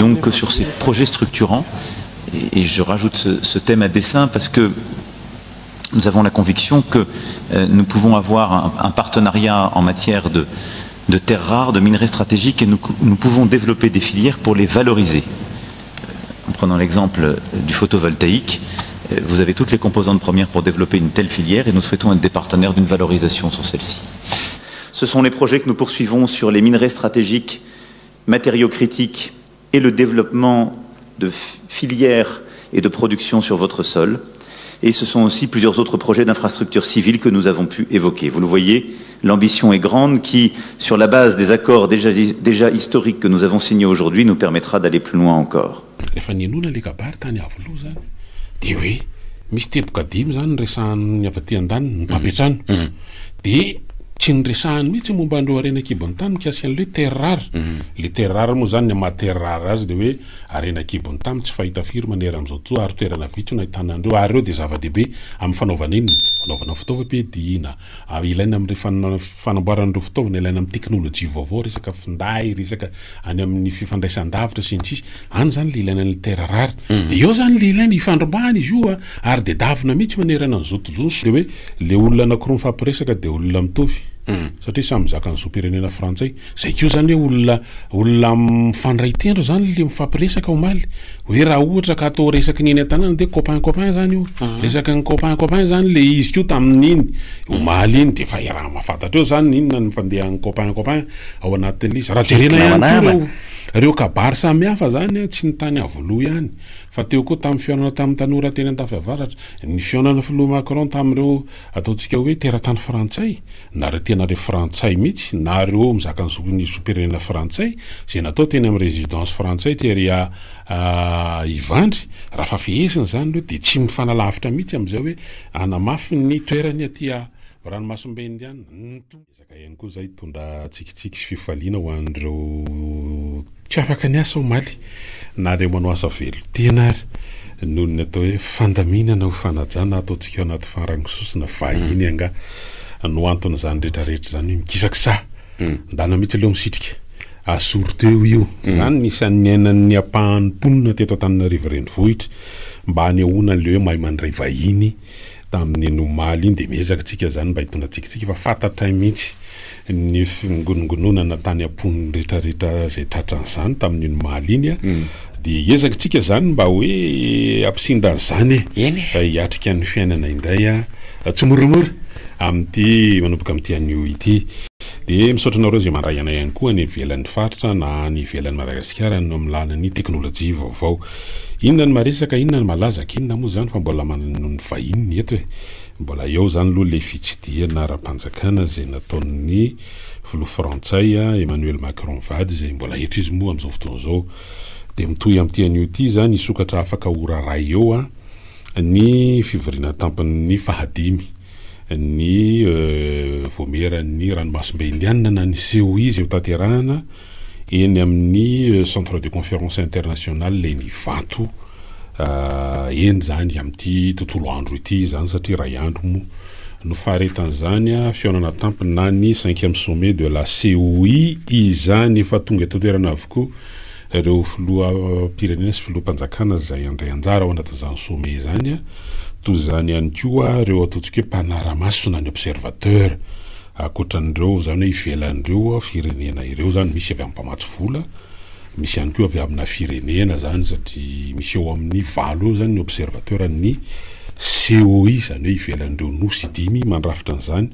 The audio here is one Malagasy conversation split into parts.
donc que sur ces projets structurants, et je rajoute ce thème à dessein parce que nous avons la conviction que nous pouvons avoir un partenariat en matière de terres rares, de minerais stratégiques, et nous pouvons développer des filières pour les valoriser. En prenant l'exemple du photovoltaïque, vous avez toutes les composantes premières pour développer une telle filière et nous souhaitons être des partenaires d'une valorisation sur celle-ci. Ce sont les projets que nous poursuivons sur les minerais stratégiques, matériaux critiques et le développement de filières et de production sur votre sol. Et ce sont aussi plusieurs autres projets d'infrastructures civiles que nous avons pu évoquer. Vous le voyez, l'ambition est grande qui, sur la base des accords déjà historiques que nous avons signés aujourd'hui, nous permettra d'aller plus loin encore. Tsy niresahany mihitsy momba andreo arena kibony tany mikasika an'le terre rare. Le terre rare moa zany ny terre rare azy de hoe arena kibony tany tsy fahita firy manera am'izao tsoa ary toerana vitsy no ahitana andreo ary reo de zava-dehibe amin'ny fanaovana iny fanaovana fitaovam-piadiana ilaina amin'ny fanamboaran'ireo fitaovana ilaina amin'ny teknôlôjia vaovao resaka finday resaka any amin'ny fifandraisan-davitra sy ny sisy any zany le ilaina ny terre rare de eo zany le ilaina ifandrombahana izy io ary de davina mihitsy manerana an'izao tontolo de hoe le olona anankiroa mifampiresaka de olona mitovy satria samy zaka ny zoam-pirenena frantsay zay kio zany hoe olona mifandray tendro zany le mifampiresaka omaly hoe raha ohatra ka atao resaky niny an-tanàna de copain zany io resaka ny copain zany le izy kio tamin'iny omaly iny de fa raha mahafantatra eo zany inona ny fandeha ny copain ao anatin'le izy raha jerena ihany reo kabary samy hafa zany tsy ny tany avoloa ihany fa teo koa tamin'ny fihaonana tamin'ny tanora teny an-tafiavaratra ny fihaonana filoha Macron tamin'ireo ataontsika hoe teratany frantsay na reo tena reo frantsay mihitsy na reo mizaka ny zoam-pirenena frantsay zay natao teny amin'ny résidence frantsay tery Ivandry raha fa fihesiny zany reo de tsy mifanalavitra mihitsy am'izay hoe anamafy ny toerany atya ranomasimbe indiana ezaka ihany koa zay tondra tsikitsiky sy fifaliana ho an'ireo tsy afaka ny asa omaly na reo manao asa velo tena azy noho ny atao hoe fandaminana ho fanajana ataontsika anaty farangisosina vahiny anga no antony zany rehetrarehetra zany hoe mikisakisa ndana mihitsy aleo misitrika asoro teo io zany nisan'ny ainan'ny ampahan'ny mponina teto Antananarivo renivohitra mba hanehoana an'le hoe mahay mandray vahiny tamin'ny nomaly iny de miezaka tsika zany mba hitondra tsika fa fantatray mihitsy ny fingonongononana tany amponiny rehetrarehetra zay tratran'izany tamin'ny nomaly iny de ezaka tsika zany mba hoe ampisindan'izany hiatrika ny fiainana indray tsy moramora amin'ity manomboka amin'ity anio ity de misaotra nareo zay mandray ana ihany koa ny ivelan'ny faritra na ny ivelan'ny Madagasikara no amin'ny lalany teknôlôjia vaovao inona ny maresaka inona ny malazaka inona moa zany fa mbola manano ny vahininy eto mbola eo zany aloha le fitsidiana ara-panjakana zay nataon'ny filoha frantsay Emmanuel Macron vady zay mbola eto izy moa am'izao fotoana zao de mitohy amin'ity anio ity zany isokatra afaka oraray eo ny fivoriana tampon'ny fahadimy ny vomeran'ny ranomasimbe indiana na ny seho izy eo tanterahana eny amin'ny centre de conférence internationale le ny vato eny zany amin'ity tontolo andro ity zany satria ray andro mo no faharetan'izany fihaonana tampony na ny 5e sommet de la COI izany efa tonga eto toerana avokoa reo filoha pirenena sy filoha mpanjakana zay andray anjara ao anatin'izany sommet zany toy zany ihany koa reo ataontsika hoe mpanara-maso na ny observateur akoatran'ireo zany hoe ivelan'ireo firenena ireo zany misy avy amin'ny mpamatsy vola misy ihany koa avy amina firenena zany satria misy eo amin'ny 9 eo zany ny observateur ny COI zany hoe ivelan'ireo nosy 5 mandrafitra an'izany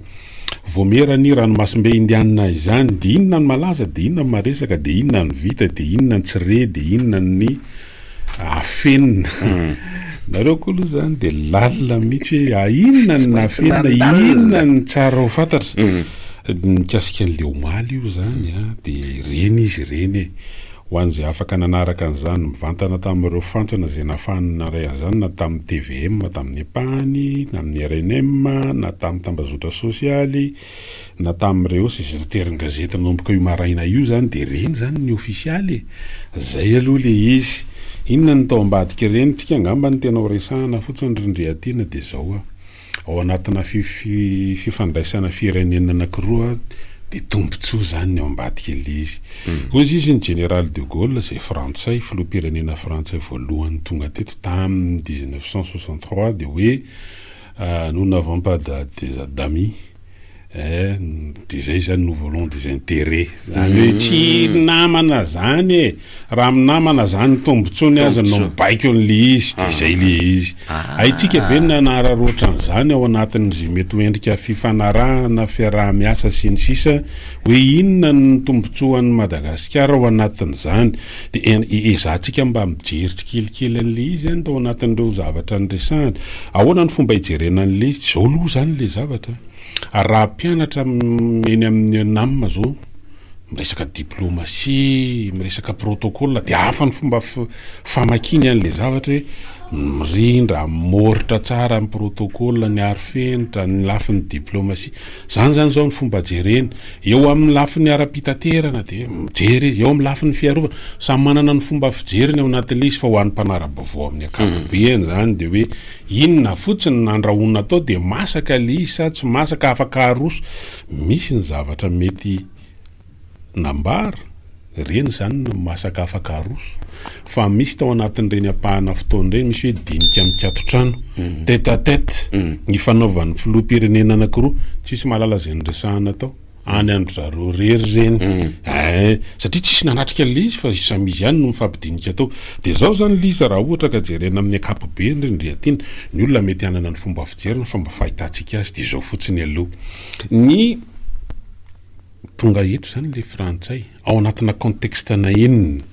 vomerany ranomasimbe indiana izany de inona ny malaza de inona ny maresaka de inona ny vita de inona ny tsire de inona ny afenina nareo koa aloha zany de lalina mihitsy hoe inona ny nafenina inona ny tsara ho fantatra mikasika an'le omaly io zany de reny izy reny ho an'izay afaka nanaraka an'izany mivantana tamin'ireo fantsana zay nafahana ray an'izany na tamin'ny TVM na tamin'ny EPANY na amin'ny RNM na tamin'ny tambazotra sosialy na tamin'ireo sezitaterin gazety nanomboka io maraina io zany de reny zany ny ofisialy zay aloha le izy inona ny tao ambadika reny tsika angamba ny tena ho resahana fotsiny rindreatiana de zao ao anatina fifandraisana firenena anankiroa de tombontsoa zany ny ao ambadika le izy ozy izy ny général de Gaulle zay frantsay filoham-pirenena frantsay voalohany tonga teto tamin'ny 1963 de hoe nous n'avons pas d'amis de zay zany nous voulons des intérêts zany hoe tsy namana zany raha aminamana zany tombotsony azy no baiko an'le izy de zay le izy aitsika venina nararoatra an'izany ao anatin'izay mety hoendrika fifanarahana fiaraha-miasa sy ny sisa hoe inona ny tombotsoan'ny Madagasikara ao anatin'izany de ezahantsika mba mijery tsikelikely an'le izy any tao anatin'ireo zavatra nyresahana ahoana ny fomba hijerena an'le izy zao aloha zany le zavatra raha mpianatra eny amin'ny namma zao miresaka diplomasia miresaka protocole de hafa ny fomba famakiny an'le zavatra hoe mirindra moritra tsara ny protocole ny arifenitra ny lafin'ny diplomasia zany zao ny fomba jerena eo amin'ny lafin'ny ara-pitaterana de mijery izy eo amin'ny lafin'ny fiarovana samy manana ny fomba fijeriny ao anatin'le izy fa ho an'ny mpanara-bavao amin'ny ankapobeny zany de hoe inona fotsiny nandrahona atao de masaka le izy sa tsy masaka afaka aroso misy ny zavatra mety nambara reny zany no masaka afaka aroso fa misy tao anatin'ireny apahana fotoan'ireny misy hoe dinika mikatotrano tête à tête ny fanaovan'ny filoham-pirenena anankiroa tsisy malala zay nyresahana tao any andro zareo rery reny satria tsisy nanatrika le izy fa samizy ihany no mifampidinika tao de zao zany le izy raha ohatra ka jerena amin'ny ankapobeny rindriatiana ny olona mety hanana ny fomba fijerena fomba fahitantsika azy de zao fotsiny aloha ny tonga eto zany le frantsay ao anatina contexte na enina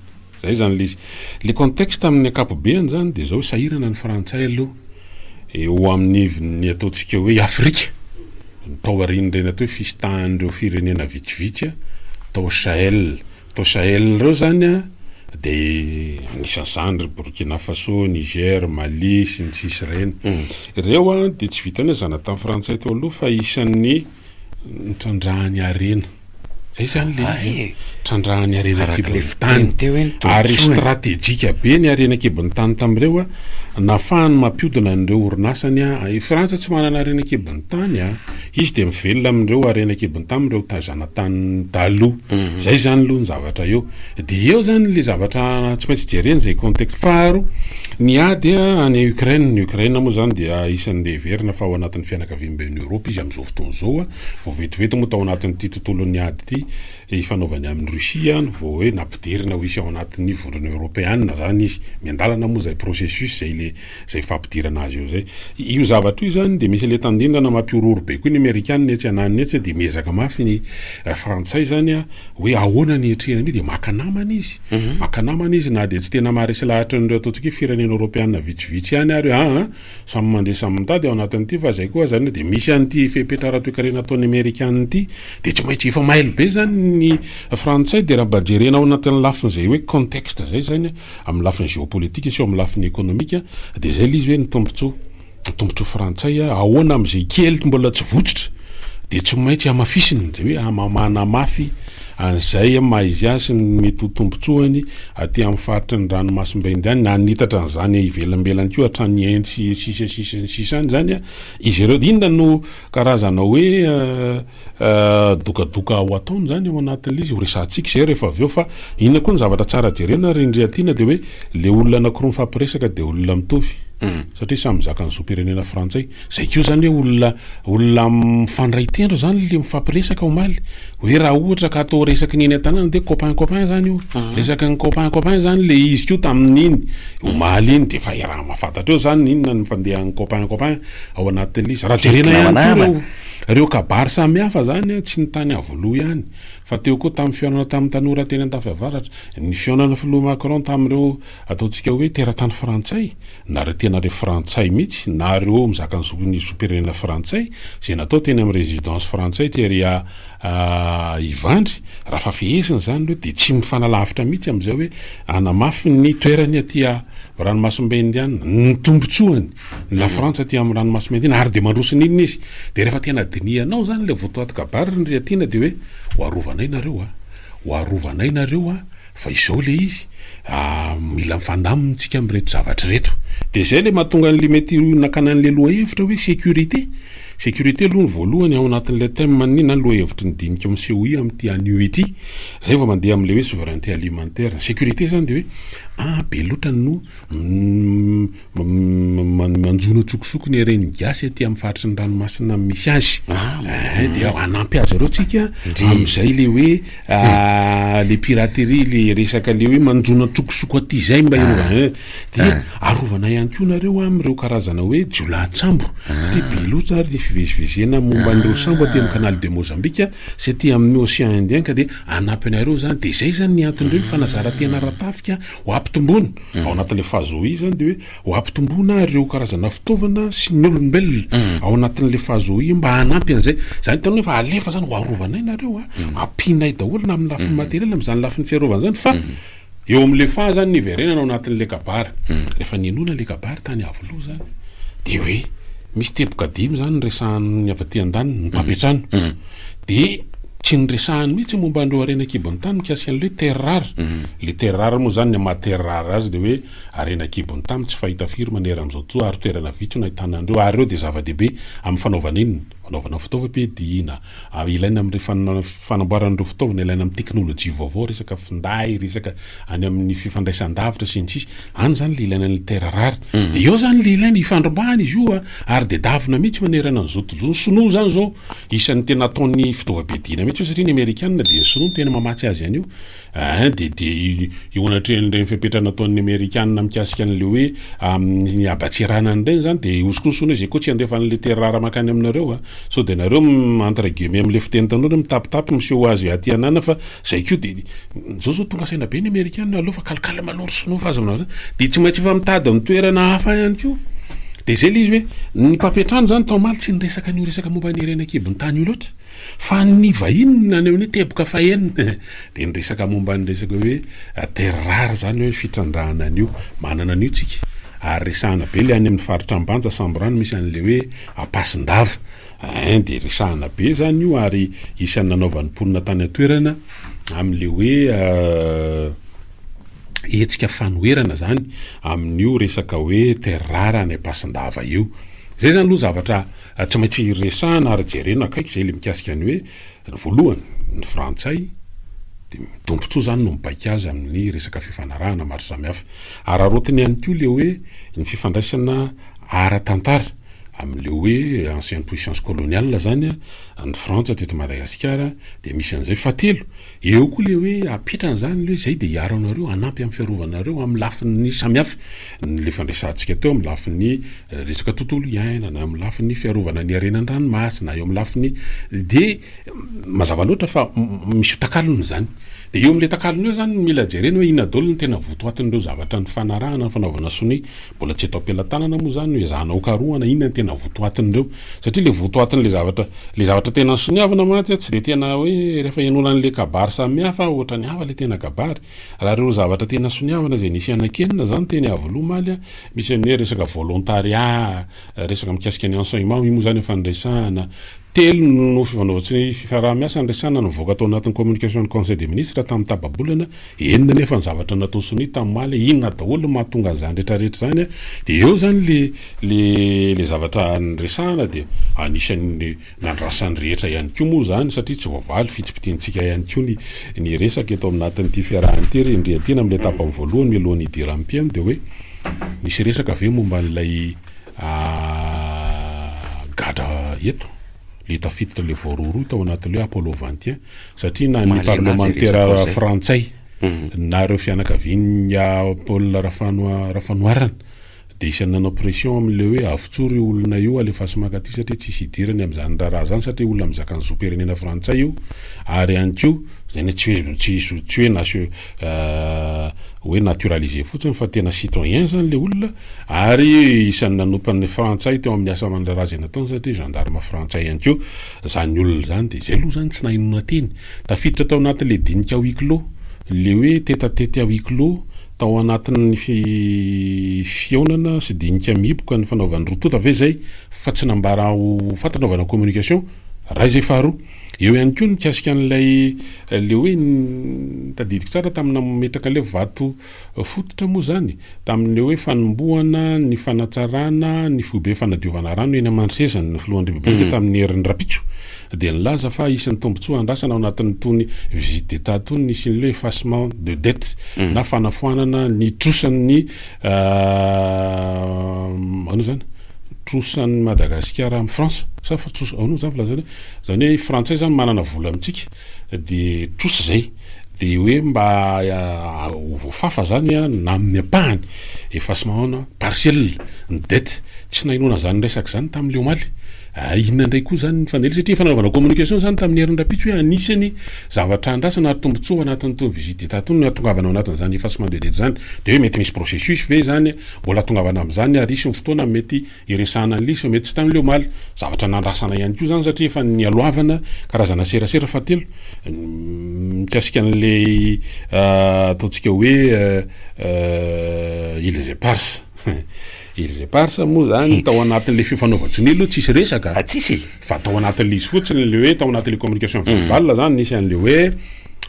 zay zany le izy le contexte amin'ny ankapobeny zany de zao sahirana ny frantsay aloha eo amin'ny ataontsika hoe Afrika tao arin'ireny atao hoe fisitahan'ireo firenena vitsivitsy tao Sahel reo zany de anisan'izany Burkina Faso, Niger, Mali sy ny sisy reny reo de tsy vitany zana tamin'ny frantsay tao aloha fa isan'ny nitrandrahany arena zay zany le izy trandrahany arena kibon'tany ary stratégique be ny arena kibon'tany tamin'ireo nafahany mampiodina an'ireo orinasany Frantsa tsy manana arena kibon'tany izy de mivelona amin'ireo arena kibon'tany ireo tazana-tany taloha zay zany aloha ny zavatra eo de eo zany le zavatra tsy maintsy jerena zay contexte faharo ny ady any Ukraine moa zany dia isan'ny verina fa ao anatin'ny fianakaviam-ben'ny Europe izy amin'izao fotoana zao vao vetivety moa tao anatin'ity tontolon'ny ady ity ifanaovany amin'ny Russia vao hoe nampidirina ho isy ao anatin'ny vondrona européenne zany izy miandalana moa zay processus zay fampidirana azy eo zay io zavatra io zany de misy le tandindana mampiororo be koa ny Amerikanina etsy ananiny etsy de miezaka mafy ny frantsay zany hoe ahoana ny etrehana mi de makanamana izy na de tsy tena maharesy lahatra n'ireo ataontsika hoe firenena européenne vitsivitsy ihany ary samy mandeha samy mitady ao anatin'ity fa zay koa zany de misy an'ity fepetrara-toekarena ataon'ny Amerikanina ity de tsy maintsy efa mailo be zany ny frantsay de raha mba jerena ao anatin'ny lafiny zay hoe contexte zay zany amin'ny lafiny géopolitique sy amin'ny lafiny économique de zay le izy hoe ny tombotsoa frantsay ahoana am'izay kely mbola tsy votsitra de tsy maintsy amafisiny zay hoe amamana mafy an'izay maizy azy ny mety ho tombotsoany aty amin'ny faritra ny ranomasimbe indiany na nitatra an'izany ivelambelany keo hatrany entsy sisany zany izy ireo inona no karazana hoe dokadoka ao ataony zany ao anatin'le izy ho resantsika zay rehefa avy eo fa inona koa ny zavatra tsara jerena rindriatiana de hoe le olona anankiroa mifampiresaka de olona mitovy satria samy zaka ny zoam-pirenena frantsay zay keo zany hoe olona mifandray tendro zany le mifampiresaka omaly hoe raha ohatra ka atao resaky niny an-tanàna de copain zany io resaka ny copain zany le izy keo tamin'iny omaly iny de fa raha mahafantatra eo zany inona ny fandehan'ny copain ao anatin'le izy raha jerena ihany reo kabary samy hafa zany tsy ny tany avoloa ihany fa teo koa tamin'ny fihaonana tamin'ny tanora teny an-tafiavaratra ny fihaonana filoha Macron tamin'ireo ataontsika hoe teratany frantsay na reo tena reo frantsay mihitsy na reo mizaka ny zoam-pirenena frantsay zay natao teny amin'ny résidence frantsay tery Ivandry raha fa fihesiny zany reo de tsy mifanalavitra mihitsy am'izay hoe anamafy ny toerany aty ranomasimbe indiana ny tombotsoany la Frantsa aty amin'ny ranomasimbe indiana ary de mandrosiny inona izy de rehefa tena dinianao zany le votoaty kabary ny riatiana de hoe ho arovanay nareo fa izao le izy mila mifandamitsika am'reto zavatra reto dia zay le mahatonga an'le mety nakanan'le lohahevitra hoe sécurité aloha ny voalohany ao anatin'ilay thème manina ny lohahevitry ny dinika miseho amin'ity anio ity zay va mandeha amin'le hoe souveraineté alimentaire sécurité zany dia hoe be loatra no manjona tsokosoko ny reny gasy aty amin'ny faritry ny ranomasina misy azy dia anampy azy reo tsika amin'izay le hoe le piraterie le resaka le hoe manjona tsokosoko aty zay mba irovana dia arovana ihany koa nareo amin'ireo karazana hoe jiolahatsambo satria be loatra ny fivezivezena momba an'ireo sambo aty amin'ny canal de Mozambique sy aty amin'ny océan Indien ka dia anampy anareo zany dia zay zany ny anton'ireo fanazara-tena ratafika ho ampitombona ao anatin'le fahazoa zany dia hoe ho ampitombona ireo karazana fitaovana sy ny olombelona ao anatin'le fahazoa mba hanampy an'izay zany tany hoe fa alefa zany ho arovanay nareo ampinay daholo na amin'ny lafiny materiel amin'izany lafiny fiarovana zany fa eo amin'le fa zany niverenana ao anatin'le kabary rehefa ninona le kabary tany avoloha zany dia hoe misy teboka dimy zany nyresahany avy aty an-daniny ny mpapetrano dia tsy nyresahany mihitsy momba an'ireo arenakibon'ny tany mikasika an'le terre rare le terre rare moa zany ny maha terre rare azy dia hoe arenakibon'ny tany tsy fahita firy manera amin'izao toa ary toerana vitso no ahitana andreo ary reo dia zava-dehibe amin'ny fanaovana inona fanaovana fitaovam-piadiana ilaina amin'ireo fanamboaran'ireo fitaovana ilaina amin'ny teknôlôjia vaovao resaka finday resaka any amin'ny fifandraisan-davitra sy ny sisy any zany le ilaina ny terre rare dia eo zany le ilaina hifandrombahana izy io ary dia davina mihitsy manerana an'izao tontolo sonoa zany zao isan'ny tena ataon'ny fitaovam-piadiana mihitsy satria ny amerikanina dia ny sonoa ny tena mamatsy azy ihany io dia io anatrehan'ireny fipetrana ataon'ny amerikanina mikasika an'le hoe amin'ny abatsirana an'ireny zany dia osikosono izy koa tsy andefa an'le terre rare makany aminareo so dia nareo entre guillemets amin'le fiteny tanora mitapitapy miseho azy aty anana fa zay koa dia zao tonga saina be ny amerikanina aloha fa kalikala maloro sonoa fa azy aminao dia tsy maintsy fa mitady amin'ny toerana hafa ihany koa dia zay le izy hoe ny mpampiatrano zany tao maly tsy nyresaka an'io resaka momba ny arenakibon'ny tany io loatra fa ny vahiny naneo hoe teboka fahenina dia nyresaka momba ny resaka hoe terre rare zany hoe fitrandrahana an'io manana an'io tsika ary resahana be le any amin'ny faritra ambanja samborano misy an'le hoe apasin-dava dia resahana be zany io ary isan'ny nanaovan'ny mponina tany atoerana amin'le hoe etsika fanoerana zany amin'io resaka hoe terre rare any apasin-dava io zay zany aloha zavatra tsy maintsy resahana ary jerena akaiky zay le mikasika ny hoe ny voalohany ny frantsay dia tompontsoa zany no mibaika azy amin'ny resaka fifanarahana maro samihafa ary arotiny ihany koa le hoe ny fifandraisana ara-tantara amin'le hoe ancienne puissance coloniale zany ny Frantsa teto Madagasikara dia misy an'izay fatelo eo koa le hoe apetrany zany le zay dia hiaro anareo anampy amin'ny fiarovanareo amin'ny lafiny samihafa le fandraisantsika teo amin'ny lafiny resaka tontolo iainana amin'ny lafiny fiarovana ny arenan'ny ranomasina eo amin'ny lafiny dia mazava loatra fa misy takalony zany dia eo amin'le takalony eo zany mila jerena hoe inona daholo ny tena votoatin'ireo zavatra ny fanarahana ny fanaovana sony mbola tsy atao am-pelantanana moa zany hoe zahana okarohana inona ny tena votoatin'ireo satria le votoatin'le zavatra tena soniavana matsy tsy dia tena hoe rehefa ianona an'le kabary samihafa ohatra ny hafa le tena kabary raha reo zavatra tena soniavana zay nisy anakenina zany teny avaloha maly misy hoe resaka volontaria resaka mikasika ny enseignement io moa zany fandraisana telo no fifanaovatsy ny fiaraha-miasa nresana nivoaka atao anatin'ny communication ny conseil des ministres tamin'ny tababolana enina nefa ny zavatra natao soni tamin'ny maly inona daholo mahatonga an'izany rehetrarehetra zany dia eo zany le zavatra nresana dia anisan'ny nandrasan'ny rehetra ihany koa moa zany satria tsy voavaly fitsipitiantsika ihany koa ny resaka eto aminatin'ity fiarahany ty indriatina amin'le tapany voalohany mialohan'ny idiram-piany dia hoe nisy resaka ave momba n'ilay gadra eto le tafiditra le voaroro tao anatin'le hoe Apollo 21 satria na ny parlementaire frantsay na ireo fianakaviany Paul Rafanoarana dia isan'ny nanao pression amin'le hoe avotsory olona io alefa sy makaty satria tsisy hidirany amin'izany raharaha zany satria olona mizaka ny zoperenena frantsay io ary ihany koa zany tsy hoe hoe naturalisé fotsiny fa tena citoyen zany le olona ary isan'ny nanompan'ny frantsay teo amin'ny asa aman-draharaha nataony satria gendarme frantsay ihany koa zany olona zany dia zay aloha zany tsy nahinona teny tafiditra tao anatin'le dinika huis clos le hoe tetatety huis clos tao anatin'ny fionana sy dinika mihiboka ny fanaovan'ny rotota ave zay fa tsy nambara ho fatanaovana communication raha izay faharoa eo ihany koa nikasika an'ilay le hoe tadidiko tsara tamina metraka le vato fototra moa zany tamin'le hoe fanombohana ny fanatsarana ny fobe fanadiovana rano eny Mantsezana ny filohan'ny repoblika tamin'ny herin'ny Rapitso dia nilaza fa isan'ny tombontsoa andrasana ao anatin'ny tony visite d'état tony nisy ny le effacement de dette na fanafoanana ny trosan'ny ano zany trosan'ny Madagasikara amin'ny France sa fa trosa ao no zany filazana zany hoe frantsay zany manana vola amintsika de trosa zay de hoe mba voafafa zany na amin'ny apahany effacement partiel ny dette tsy nahinona zany resaka zany tamin'le omaly inona ndray koa zany fanely satria fanaovana communication zany tamin'ny herin'ny Rapitso hoe anisany zavatra andrasana ary tombontsoa anatin'ny tony visite d'état tony atongavana ao anatin'izany effacement de dette zany de hoe mety misy processus ve zany mbola tongavana amin'izany ary isy ny fotoana mety iresahana an'lisy mety tsy tamin'le omaly zavatra nandrasana ihany koa zany satria efa nialoavana karazana serasera fatelo mikasika an'le ataontsika hoe Îles Éparses Îles Éparses moa zany tao anatin'le fifanaovan-tsiny aloha tsisy resaka tsisy fa tao anatin'le izy fotsiny le hoe tao anatin'le communication verbale zany nisy an'le hoe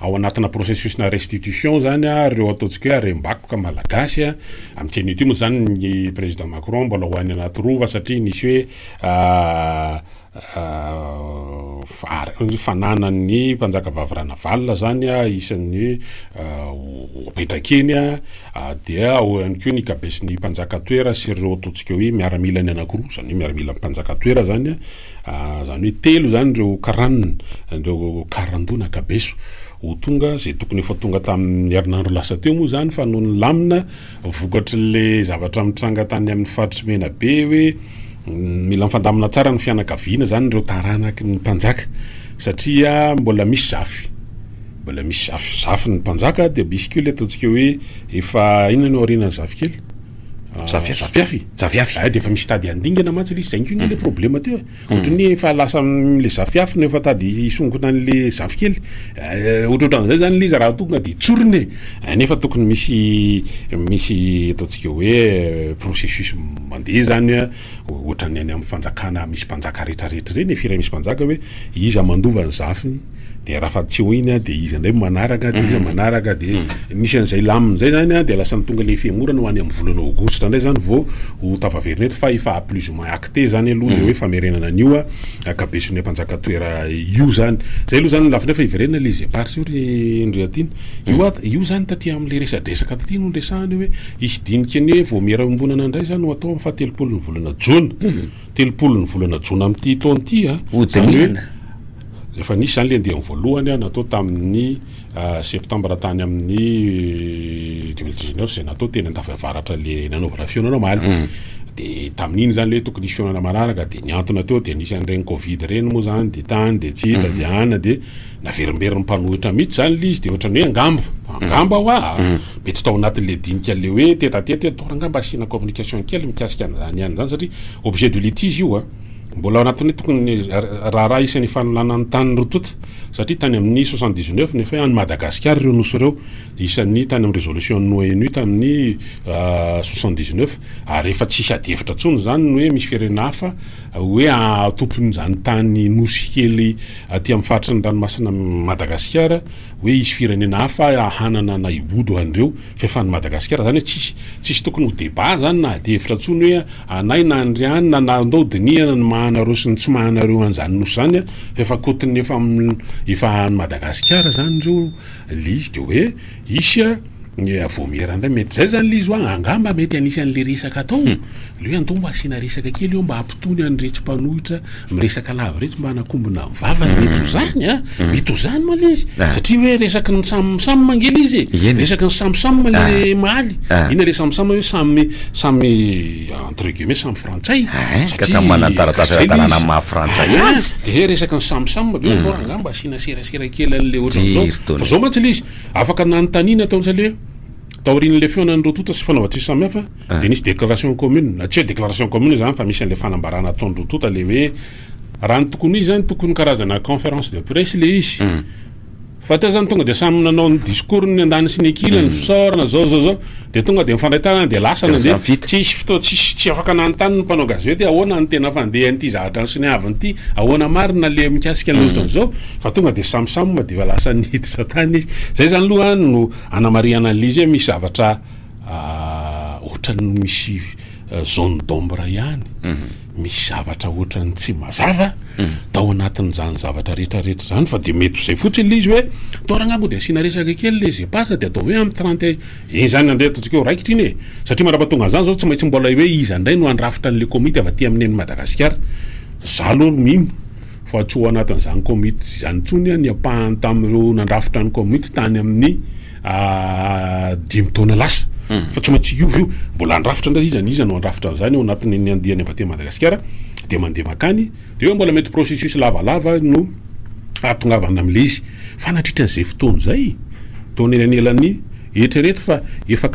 ao anatina processus na restitution zany reo ataontsika hoe arem-bakoka malagasy amin'ny teny ity moa zany ny président Macron mbola hoany anaty rova satria nisy hoe fananany mpanjaka vavirana valina zany isan'ny petrakeny dia ao ihany koa ny kabesin'ny mpanjaka toera sy ireo ataontsika hoe miaramila ny anankiroa zany miaramila mpanjaka toera zany zany hoe telo zany reo karanina reo karandona kabeso ho tonga zay tokony efa tonga tamin'ny herinandro lasa teo moa zany fa noho ny lamina vokatry le zavatra mitranga tany amin'ny faritry mena be hoe mila mifandamina tsara ny fianakaviana zany reo taranaky ny mpanjaka satria mbola misy zafy ny mpanjaka de misy kely ataontsika hoe efa inona no arinany zafy kely zafiafy de efa misy tady andingana mantsy izy zay le problema teo ohatrany efa lasa le zafiafy no efa tady isongona an'le zafy kely ohatrohatran'izay zany le izy raha tonga de tsoriny nefa tokony misy ataontsika hoe processus mandeha zany ohatrany any amin'ny fanjakana misy mpanjaka rehetrarehetra reny efira misy mpanjaka hoe iza mandova ny zafiny de raha fa tsy hoiny de izy ndray manaraka de izy manaraka de misy an'izay lamin'izay zany de lasa tonga le fiamorana ho any amin'ny volana aogositra ndray zany vao ho tafaverinety fa efa plus ou moins acté zany aloha le hoe famerenana an'io akabeson'ny mpanjaka toera io zany zay aloha zany lafindray fa iverenana le Îles Éparses io ry Andriatiny io zany taty amin'le resadresaka taty no ndresahany hoe isy dinika ny hoe vao miara-ombonana indray zany ho atao amin'ny fahatelopolo ny volana Jona telopolo ny volana Jona amin'ity taona ity efa nisy zany le andeha voalohany natao tamin'ny septambra tany amin'ny 2019 zay natao teny andafavaratra le nanaovana fiainana omaly de tamin'iny zany le tokony nisy fiainana manaraka de niantona teo de nisy an'ireny Covid reny moa zany de tany de tsy hita de ana de naverimberiny mpanohitra mihitsy zany le izy de ohatrany hoe angamba mety tao anatin'le dinika le hoe tetatety atao angamba asina communication kely mikasika an'izany ihany zany satria objet de litige io mbola ao anatin'ny tokony raha isan'ny fanolanan'ny tany rotota satria tany amin'ny 79 nefa any Madagasikara reo nosy reo isan'ny tany amin'ny résolution ONU tamin'ny 79 ary efa tsisy adefitra tsony zany hoe misy firenena hafa hoe tompon'izany tany nosy kely aty amin'ny faritry ny ranomasina Madagasikara hoe isy firenena hafa hanana na ibodo andreo fa ny Madagasikara zany hoe tsisy tokony ho débat zany na adefitra tsony hoe anay na andrianina na andao dinihana ny mahanareo sy ny tsy mahanareo an'izany nosy zany efa kotiny efa any Madagasikara zany reo le izy de hoe isy voamierana ndray mety zay zany le izy angamba mety anisan'le resaka atao le hoe andomba asina resaka kely eo mba ampitony an'iretsy mpanohitra miresaka lava retsy mba hanakombona vavany mety ho zany ma le izy satria hoe resaky ny samsamy mangely izy resaky ny samsamy le mahaly ina le samsamy hoe samy entre guillemets samy frantsay de resaky ny samsamy angamba asina serasera kely an'le ohatran'izao fa zao mantsy le izy afaka nanontaniana ataon'zale taorin'le fiaonan'ny rotota sy fanaovatsisy samihafa de nisy déclaration commune na tsy déclaration commune zany fa misy an'le fanambarana ataon'ny rotota le hoe raha ny tokony izy zany tokony karazana conférence de presse le izy fa teo zany tonga de samy nanao ny discours ny andany sy ny ekilany fisaorana zao de tonga de mifandray de lasa nandeha tsisy fotoa tsy afaka nanontany ny mpanao gazety ahoana ny tena fandehan'ity zavatra sy ny avin'ity ahoana marina le mikasika ny loatra zao fa tonga de samsamy madiva lasa nity satany izy zay zany aloha no anamariana an'lizy hoe misy zavatra ohatrany misy zone d'ombre ihany misy zavatra ohatrany tsy mazava tao anatin'izany zavatra rehetrarehetra zany fa de mety zay fotsiny lizy hoe toragna de asina resaka kely le zay pasa de atao hoe amin'ny 30 iny zany andray ataontsika hoe raikitra iny satria marapatonga zany zao tsy maintsy mbola hoe izy andray no andrafitra an'le komity avy aty amin'ny Madagasikara za aloha mino fa tsy ho anatin'izany komity zany tsony ny apahany tamin'ireo nandrafitra ny komity tany amin'ny 5 taona lasa fa tsy maintsy io mbola andrafitra ndray izy no andrafitra zany ao anatin'ny andihany avy aty Madagasikara de mandeha makany de eo mbola mety processus lavalava no atongavana am'le izy fa natritran'izay fotoana zay taona elanelany eritrereto fa efa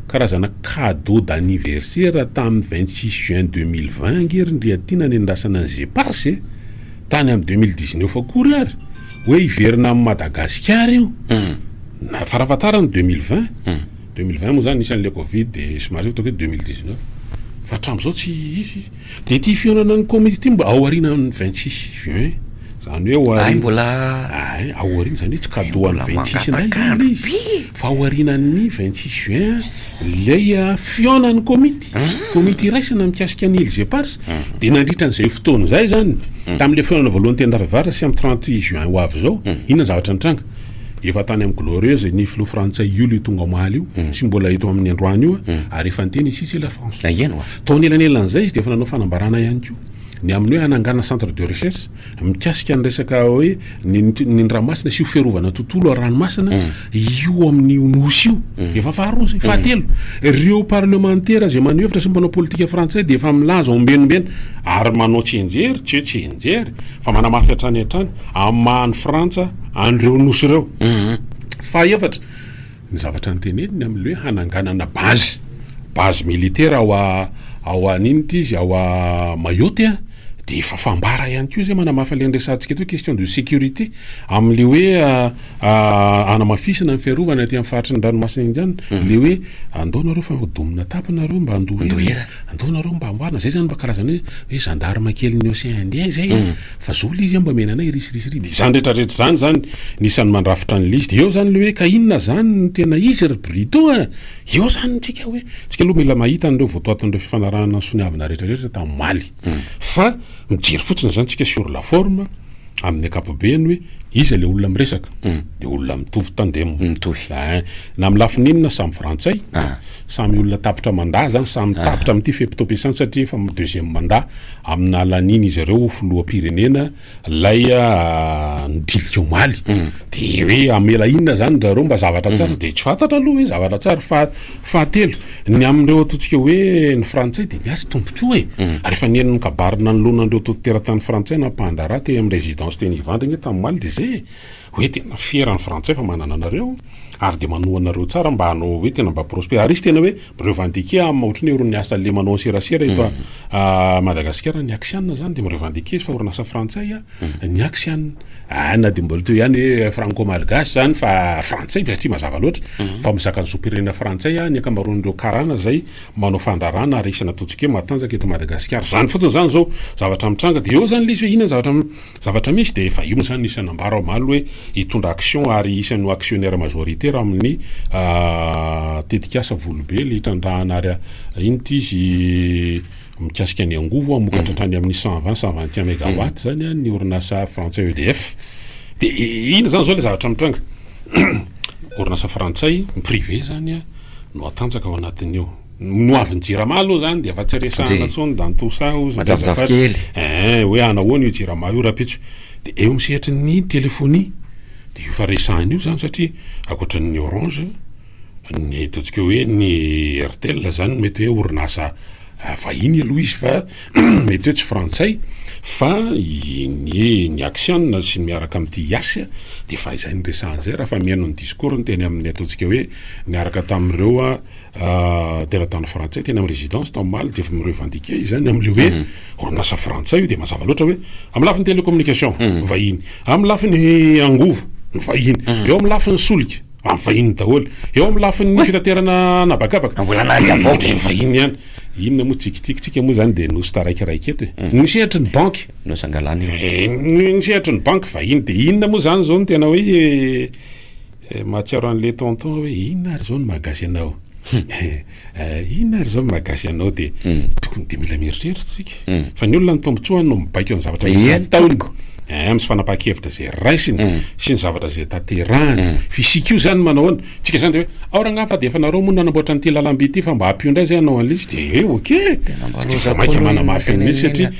karazana cadeau d'anniversaire tamin'ny 26 juin 2020 ngerinydriatina ny andrasana ny GEPAS tany amin'ny 2019 akory ary hoe iverina amin'ny Madagasikara io na farafatarany 2020 moa zany isan'le Covid de somary hoe 2019 fa hatramin'izao tsy izy de ty fionana ny comité mba ao aoriana amin'ny 26 juin zany hoe mbola ao aoriana zany hoe tsy cadeau amin'ny 26 ndray zany izy fa ao aorianan'ny 26 juin lay fionan'ny comité raisana mikasika ny GEPAS de nandritran'izay fotoana zay zany tamin'le fionana voalohany teny Ndavavara sy amin'ny 30 juin ho avy zao inona zavatra nitranga efa tany amin'ny glorieuse ny filoha frantsay io le tonga omaly io sy mbola hito amin'ny androany io ary efa nyteny ici c'est la France taona elanelan'izay izy de efa nanao fanambarana ihany ko ny amin'ny hoe anangana centre de recherche mikasika ny resaka hoe ny ranomasina sy fiarovana tontolo ranomasina io amin'ny nosy io efa faharoa fahatelo ireo parlementaire zay maneuvre sy mpanao politika frantsay de efa milaza ombenombena ary manao tsenjery tsenjery fa manamafy hatrany hatrany amahany Frantsa andreo nosy ireo fa efatra ny zavatra nyteneniny amin'le hoe hananganana base militaire ao an'iny ty izy ao Mayotte de efa fambara ihany koa zay manamafy le nresantsika eto question de sécurité amin'le hoe anamafisana ny fiarovana aty amin'ny faritry ny ranomasina indiana le hoe andao nareo fa domina tapinareo mba andohera andao nareo mba amboarina zay zany mba karazany hoe gendarme kely ny Océan Indien zay fa zola izy mba menanay risy de zany rehetrarehetra zany nisan'ny mandrafitra ny lizy de eo zany le hoe ka inona zany ny tena izy brito eo zany tsika aloha mila mahita an'ireo voatoatin'ireo fifanarahana soniavina rehetrarehetra tamin'ny Mali fa mijery fotsiny zany tsika sur la forme amin'ny ankapobeny hoe izy le olona miresaka de olona mitovy tandemo na amin'ny lafininina samy frantsay samy olona tapitra mandat zany samy tapitra amin'ity fepitopisany satria efa amin'ny deuxième mandat amina laniny izy ireo filoham-pirenena lay nidilika omaly de hoe amela inona zany zareo mba zavatra tsara de tsy fantatra aloha hoe zavatra tsara fahatelo ny amin'ireo ataontsika hoe ny frantsay de niasy tombontsoa ary efa nieniny kabarina ny lonandreo toteratany frantsay na mpandara te amin'ny résidence teny ivandrigny tamin'ny Mali de zay hoe tena fierany frantsay fa manana anareo ary de manoanareo tsara mba hanao hoe tena mba prospère ary izy tena hoe revendiquer ohatrany hoe niasa le manao serasera eto Madagasikara ny aksiana zany de revendiquer fa orinasa frantsay ny aksiana na de mbola teo ihany hoe franco malgache zany fa frantsay satria mazava loatra fa mizaka ny sopirenena frantsay ny akamaroan'ireo karana zay manao fandarana ary isana ataontsika hoe matanjaka eto Madagasikara zany fotsiny zany zao zavatra mitranga de eo zany le izy hoe inona zavatra misy de efa io zany isany ambara malo hoe hitondra action ary isan'ny actionnaire majoritaire amin'ny tetikasa volobe le hitandrahana ary iny ty izy mikasika ny angovo amokatra hatrany amin'ny 120 mégawatt zany ny orinasa frantsay EDF de ina zany zao le zavatra mitranga orinasa frantsay privé zany no atanjaka ao anatin'io no avy jirama aloha zany de efa tsy resahana tsony dantosa hoe anahoana io jirama io rapitso de eo misehatra ny telefonie de io fa resahana io zany satria akoatran'ny Orange ny ataontsika hoe ny Airtel zany mety hoe orinasa vahiny aloha izy fa mety hoe tsy frantsay fa ny aksiana sy miaraka amin'ity iasy de fa izay ny resahan'izay raha fa mihaino ny discours ny teny amin'ny ataontsika hoe niaraka tamin'ireo teratany frantsay teny amin'ny résidence tamin'ny Mali de mirevendiquer izy zany amin'le hoe orinasa frantsay io de mazava loatra hoe amin'ny lafiny télécommunication vahiny amin'ny lafiny angovo ny vahiny eo amin'ny lafiny solika amin'ny vahiny daholo eo amin'ny lafiny fitaterana nabakabaka mbola nazy avao de vahiny ihany inona moa tsikitikitsika moa zany de nosy taraikiraiky eto nisehatry ny banky nosangalany nisehatry ny banky vahiny de inona moa zany zao no tena hoe mahatsiaro an'le tonton hoe inona ary zao no mahagasy anao inona ary zao no mahagasy anao de tokony de mila mieritreritsika fa ny olona ny tombotsoany no mibaiko ny zavatra taoniko misy fanapaha-kevitra zay raisiny sy ny zavatra zay tanterahany fisika io zany manao ana tsika zany de hoe aoragnafa de efa nareo moa nanamboatra n'ity lalamby ity fa mba hampio indray zay anao an'izy de oke maika manamafy amin'izy satria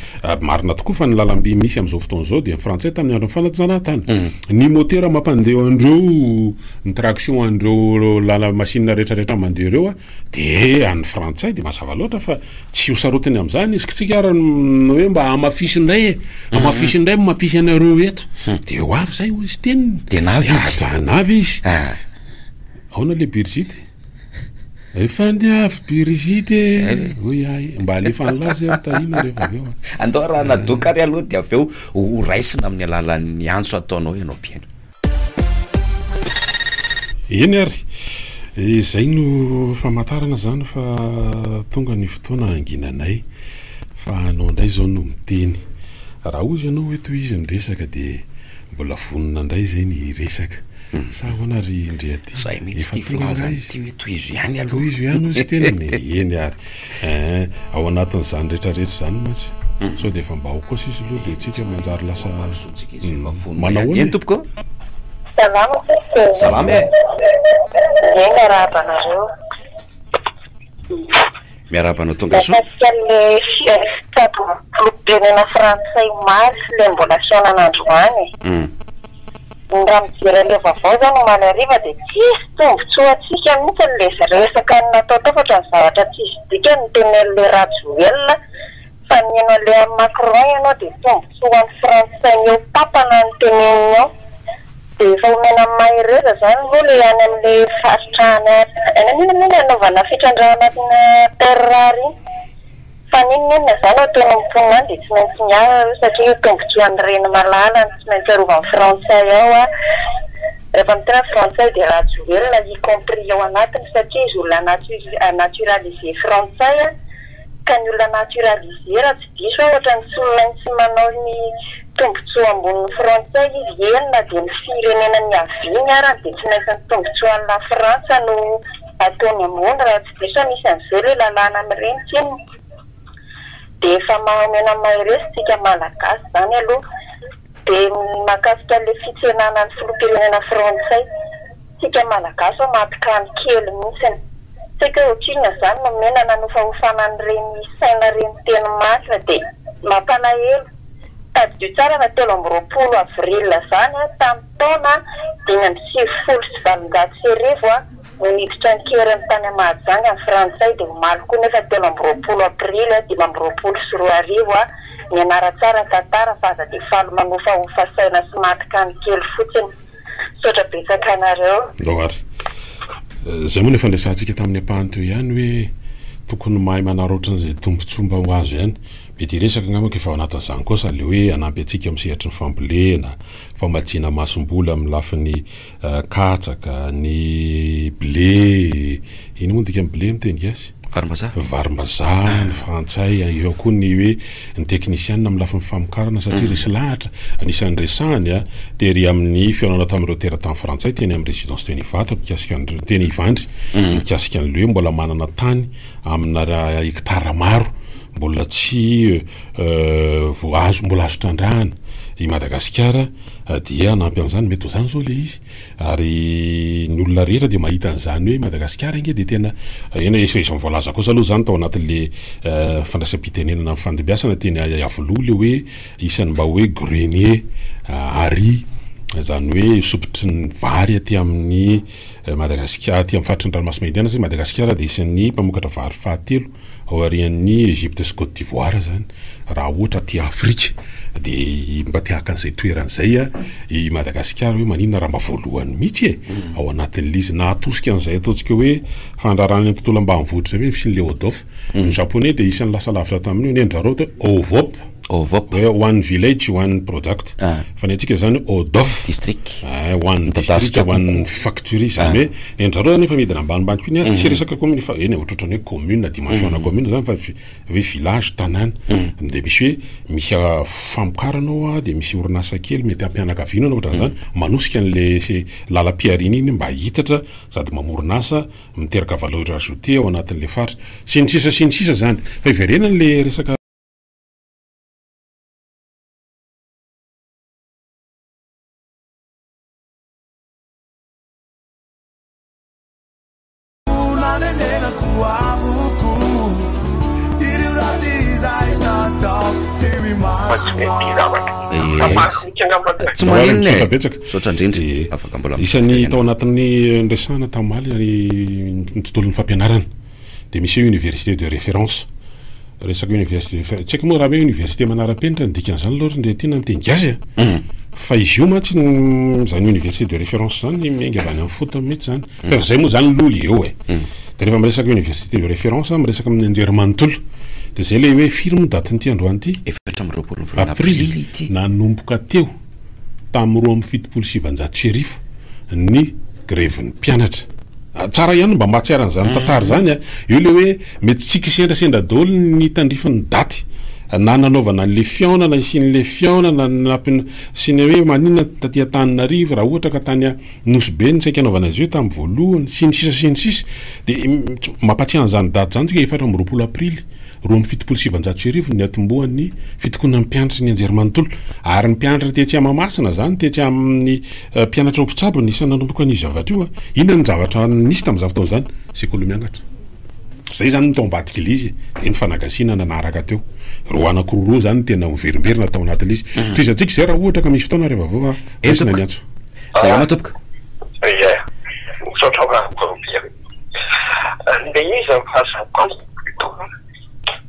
marina tokoa fa ny lalamby misy am'izao fotoana zao de ny frantsay tamin'ny andro fanantenana-tany ny motera mampandeha andreo ny traction andreo lala machine rehetrarehetra mandeha ireo de an'ny frantsay de mazava loatra fa tsy hosarotiny am'izany izy tsika ary hoe mba amafisy indray amafisy indray mampisy anareo eto de ho avy zay izy teniny de navy izy navy izy aona le Brigitte efa niavy Brigitte hoy ay mba alefa an'lazy tahina rehefa aveo andao raha nadokary aloha de aveo ho raisina amin'ny alalan'ny antso ataonao ianao piaino eny ary zay no famantarana zany fa tonga ny fotoana anginanay fa anao ndray zao no miteny raha ozy ianao hoe toy izy ny resaka de mbola vonona indray zay ny resaka sa hoana ry indre aty zay mihitsy ty filazany ty hoe toy izy ihany aloha toy izy ihany izy tenany eny ary ao anatin'izany rehetrarehetra zany mantsy sao de efa mba ao kosa izy aloha de tsika manjary lasa manao eny tompoko salama salama miarabanareo miarabanao tonga so le filobenena frantsay maly le mbola fiainan'androany raha mijery le vaovao zany omaly ariva de tsisy tombotsoa atsika mihitsy le resaka natao tafatra ny zavatra tsisy dika ny tenelle rajoelona fa nieno le Macron ianao de tombotsoa ny frantsay eo papana ny teneniny ao de efa omena mahireza zany aloha le any am'le faritrahany minamina anaovana fitrandraha anatina terrary fa ninina zany ataony mponany de tsy maintsy miara satria tombotsoan'ny reny malala tsy maintsy arovany frantsay ao rehefa mitena frantsay de rajoelona y compris ao anatiny satria izy olona naturalisé frantsay ka ny olona naturalisé raha tsy diso ohatra ny solona ny tsy manao ny tombotsoa ambonin'ny frantsay izy enina de ny firenenany aviny ara de tsy maintsy ny tombotsoan'ny la Frantsa no ataony ambony raha tsy diso misy an'izay le lalàna amin'ireny tsiny de efa mahamena mahirezitsika malagasy zany aloha de mahakasika le fitsenana ny filoham-pirenena frantsay tsika malagasy ao mampikany kely mihitsiny tsika otrina zany no menana no fahofanan'ireny saina reny teny masina de mampalahelo tadidio tsara na 13 avril zany tamin'ny taona 1970 niditra ny keriny tany Mahajanga ny frantsay de omaly koa nefa 13 avril 2024 ny anara-tsara tantara fa aza de faly manofa hofasaina sy matikany kely fotsiny sotra betsaka anareo ary zay moa nefa ndrasantsika tamin'ny ampahany teo ihany hoe tokony mahay manaroatran'izay tombotsomba ho azo ihany mety resaka ngamako efa ao anatin'izany kosa le hoe anampy atsika misehatry ny fambolena famatsiana masombola amin'ny lafiny katsaka ny blé iny moa dika blé miteny gasy varimbazaha ny frantsay eo koa ny hoe ny teknisianina amin'ny lafiny famokarana satria resy lahatra anisan'ny resahany de ry amin'ny fiaonana tamin'ireo teratany frantsay teny amin'ny résidence teny ivatra mikasika teny ivandry mikasika an'le hoe mbola manana tany amina hektara maro mbola tsy voazo mbola azo trandrahana i Madagasikara dia nampy am'izany mety ho zany zao le izy ary ny olona rehetra de mahita an'izany hoe Madagasikara inge de tena ena izy voalaza kosa aloha zany tao anatin'le fandraisam-pitenenana amin'ny fandimbiasana teny avoloha le hoe isan'ny mba hoe grenier ary zany hoe sopotry ny vary aty amin'ny Madagasikara aty amin'ny faritry ny ranomasina indiana zay Madagasikara de isan'ny mpamokatra vary fahatelo ao arian'ny Egypte sy Côte d'Ivoire zany raha ohatra aty Afrika de mba tiaka an'izay toeran'izay i Madagasikara hoe maninona raha mba voalohany mihitsy ao anatin'le izy na atosika an'izay ataontsika hoe fandrarany tontolo ambanivohitra hoe misy ny Léodof ny japonais de isan'ny lasa lavitra tamin'io ny endrareo OVOP ovop hoe one village one product fa ny atsika zany odof district one district one factory zany hoe endrareo zany efa midina ambanimbany koa ny azy tsy resaka commune fa eny ohatrohatra ny hoe commune dimension commune zany fa hoe village tanàna de misy hoe misy famokaranao de misy orinasa kely mety ampianakaviana ohatra zany manosika an'le lalam-piarina iny mba hitatra sady mamorinasa miteraka valeur ajoutée ao anatin'le faritra sy ny sisa zany fa iverenany le resaka tsy manenobetsaka soatrandrindry afaka mbola isan'ny tao anatin'ny ndresana tamaly ny tontolon'ny fampianarana de misy université de référence resaka université tsy haiko moa raha hoe université manara-penitra ny dikan'izany loatra nde tiana miteny gasy fa izy io mantsy zany université de référence zany miainga avy any amin'ny fota mety zany fa zay moa zany lolo eo de rehefa miresaka université de référence miresaka amin'ny anjerimanontolo de zay le hoe firme datiny ty androany ty aprily nanomboka teo tamin'ny 27 ny greven'ny mpianatra tsara ihany mba mahatsiarana zany tantara zany io le hoe mety tsika sendrasendra daholo ny tandrifan'ny daty na nanaovana an'le fiaonana sy n'le fiaonana napina sy ny hoe maninona taty Antananarivo raha ohatra ka tany Nosy-be ny saika anaovana azy io tamin'ny voalohany sy ny sisa de mampatsiahana zany daty zany tsika 4 aprily 27 ny atombohan'ny fitokonan'ny mpianatra ny anjerimanontolo ary ny mpianatra tetsy Mahamasina zany tetsy amin'ny mpianatra Ompitsabo ny isany nanomboka an'izy zavatra io inona ny zavatra nisy tamin'ny zavatra zany sekoly miangatra zay zany tao ambadika izy de ny fanagasiana nanaraka teo ro anakiroa zany tena miverimberina tao anatin'izy toy izantsika zay raha ohatra ka misy fotoana rehefa vao esina ny antso zay matopika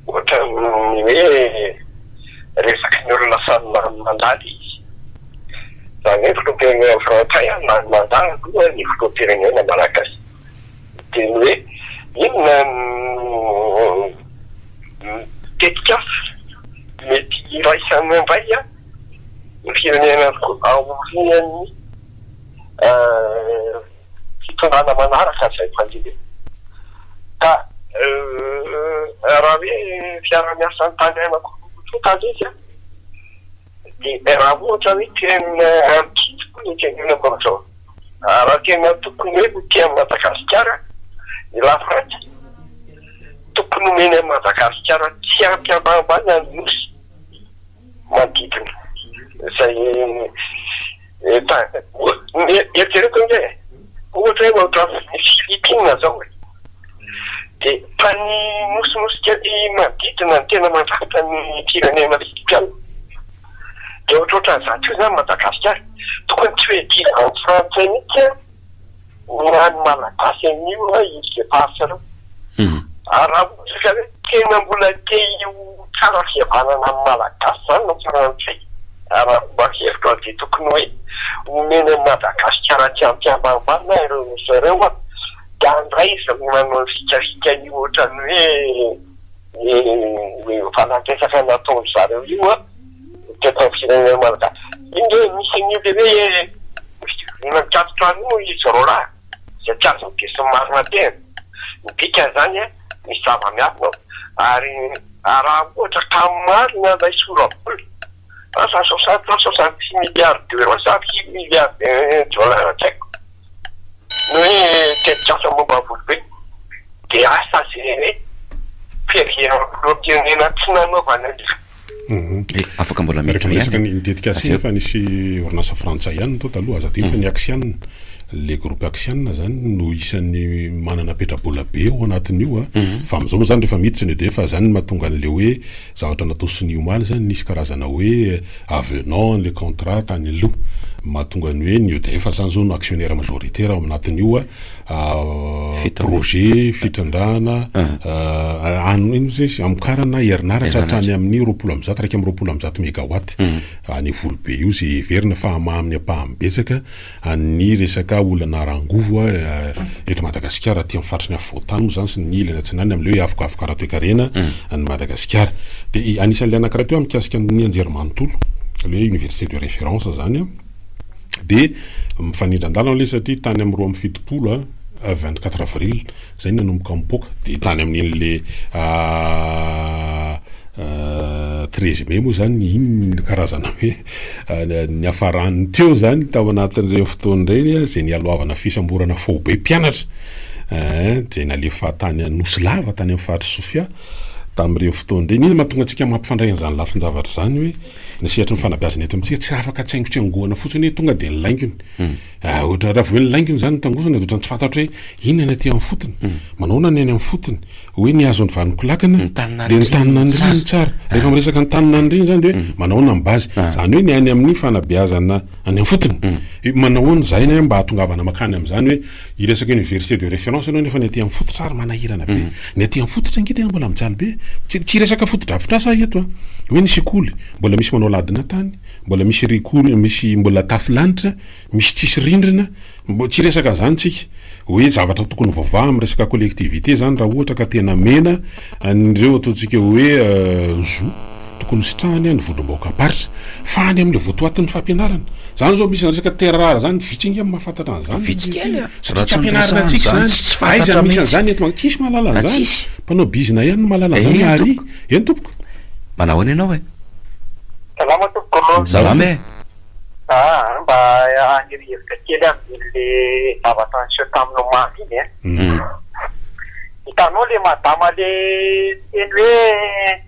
ohatra hoe resaka ny olona samy mandaly izy zany hoe filoam-pirenena frantsay mandala koa ny filoam-pirenena malagasy de ny hoe inona tetika mety raisany indray ny firenena aorian'ny fitondrana manaraka zay fandidy ka raha hoe fiara-miasa ny tany ainakootany izy de raha ohatra hoe tena amkitiko ny tenena am'zao raha tena tokony hoe ho tia Madagasikara ny lafratsy tokony omeny Madagasikara tsy ampy ambambany any nosy manodidina zay eritrereto nge ohatra hoe ohatrany Filipina zao de fa ny nosy kely manodidina ny tena mandrafitra ny firenena filipiana de ohatrohatra zany io zany Madagasikara tokony tsy hoe dila ny frantsay mihitsy ny any malagasy an'io izy pasara raha ohatra hoe tena mbola te io tsara fihavanana amin'ny malagasy zany no frantsay raha makevitra de tokony hoe omeny Madagasikara tsy ampiambambana ireo misy ireo da andray izy manao fikafika io ohatrany hoe fanantesaka nataony zareo io teto firenena malagasy iny misy an'io le hoe nakatotra an'io izy roraha zay tsy azo be sy marina tena mibika zany misy zava-miafina ary raha ohatra ka marina lay soraboly asa 66 milliards d'euros 66 milliards dollars tsaiko no hoe tetikasa momba volobe de asa zay firenena tsy nanaovana afaka mbola miresaka ny dédicace fa nisy orinasa frantsay ihany to taloha aza teny fa ny aksiana le groupe aksiana zany no isan'ny manana petrabola be ao anatin'io fa am'izao moa zany rehefa miditra ny de fa zany mahatonga an'le hoe zavatra natao sy ny omaly zany nisy karazana hoe avenant le contrat tany aloha mahatonga ny hoe ny EDF zany zao no actionnaire majoritaire ao anatin'io projet fitrandrana ino zay amokarana herinaratra hatrany amin'ny 20 raika amin'ny 20 mégawatt any Volobe io zay verina fahama amin'ny ampahambetsaka any resaka olana rangovo eto Madagasikara aty amin'ny fatriny Avotany moa zany sy ny ilana tsinany amin'le hoe avoka rato-karena any Madagasikara. De anisan'le anankiray teo mikasika ny anjerimanontolo le université de référence zany de mifanindran-dalana le satria tany amin'ny 27 24 avril zay nanomboka mipoka de tany amin'le 13 mai moa zany iny karazana hoe ny afarany teo zany tao anatin'ireo fotoana ireny zay nialoavana fisamborana Fobe mpianatra zay nalefa tany Nosilava tany amin'ny Fatra Sofia tamin'ireo fotoana ireny. Iny mahatonga antsika mampifandray an'izany lafin-javatra zany hoe nisehatra ny fanabeazana eto amintsika tsy afaka tsaingotsyangoana fotsiny hoe tonga de ny laingony ohatra raha voe ny laingony zany tangosana ohatrany tsy fantatra hoe inona aty amin'ny fotony manona ny any amin'ny fotony hoe ny azon'ny vanon-kolakana de ny tanina ny riny tsara rehefa miresaka ny tanina ny riny zany de manaona ny bazy zany hoe ny any amin'ny fanabeazana any amin'ny fotony manahoana zay na mba hatongavana makany amin'izany hoe iresaka université de référence anao nefa ny aty amin'ny fototra ary manahirana be ny aty amin'ny fototra ngety mbola mijaly be tsy resaka fotodrafitra sa eto hoe ny sekoly mbola misy manao ladina tany mbola misy rikoly misy mbola tafilanitra misy tsisy rindrina tsy resaka zany tsika hoe zavatra tokony vaovao amin'ny resaka collectivité zany raha ohatra ka tena mena an'ireo ataontsika hoe zo tokony sitrahany ny volombaoka paritra fa any amin'le votoatin'ny fampianarana zany zao misy resaka terrara zany vitsingy amin'ny mahafantatra an'izany vitsikely satria tsy ampianarana tsika zany aiza misy an'izany eto tsisy mahalala an'izany mpanao bizina ihany no mahalala an'izany ary eny tompoko manahoana ianao e salama tompoko salama mba anirihevitra kely amin'le zavatra niseho taminao mafy iny hitanao le madama le teny hoe